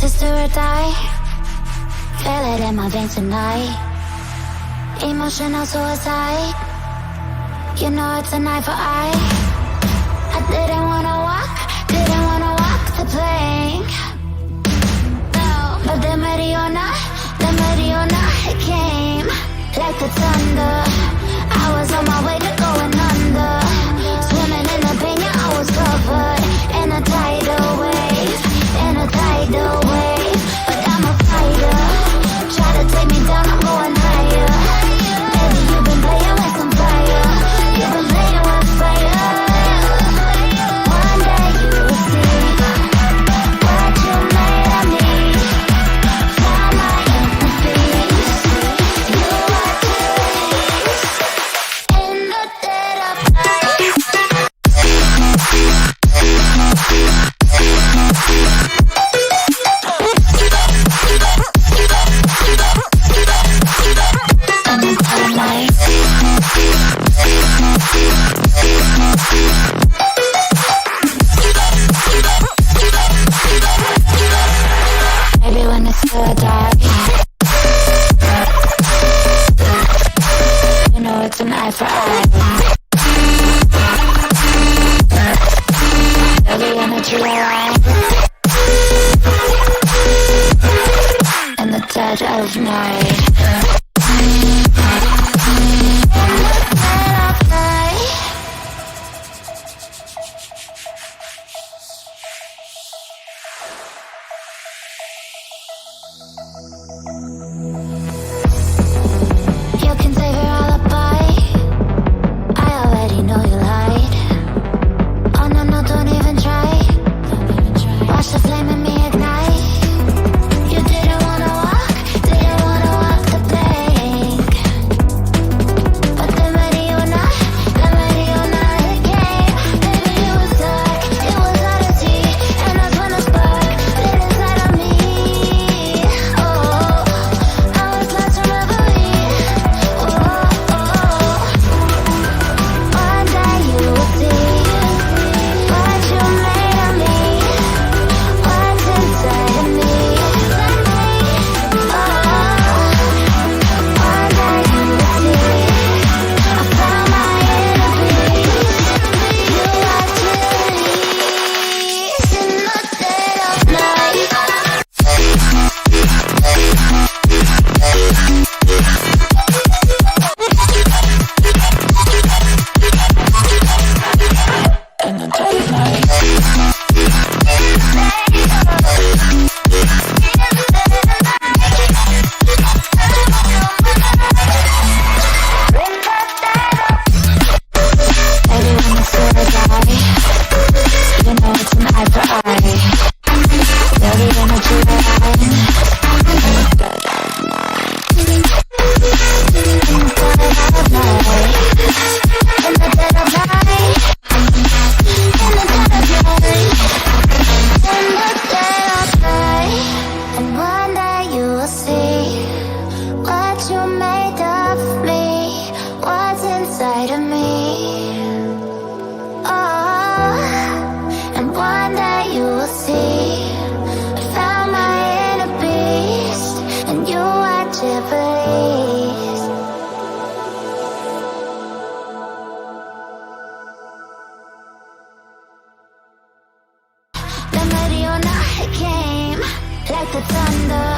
is do or die. Feel it in my veins tonight. Emotional suicide. You know it's an eye for eye. I didn't wanna walk the plank. No, but the Mariona, it came like the thunder. I was on my way to going under. Swimming in the pain, yeah, I was covered in a tidal wave, But I'm a fighter. Try to take me down, I'm going higher. Baby, you've been playing with some fire. You've been playing with fire. One day you will see what you made of me. Found my inner peace. You are peace in the dead of night. Maybe when it's still dark, you know it's an eye for eye. Every energy alive in the dead of night. You can save your alibi. I already know you lied. Oh no, no, don't even try. Watch the flame in me ignite. You didn't wanna walk the plank. But the Mariona, it came. Baby, you were stuck, it was odyssey. And that's when the spark lit inside of me. Oh, I was lost from reverie. One day you will see what you made of me, what's inside of me. One day you will see I found my inner peace. You are peace in the dead of night. In the dead of night. Baby, when it's still die, you know it's an eye for eye. Feel the energy align in the dead of night. In the dead of night. In the dead of night. In the dead of night. In the dead of night. And one day you will see what you made of me, what's inside of me. Oh, and one day you will see I found my inner beast, and you are Tiffany's. The Mariona, it came like the thunder.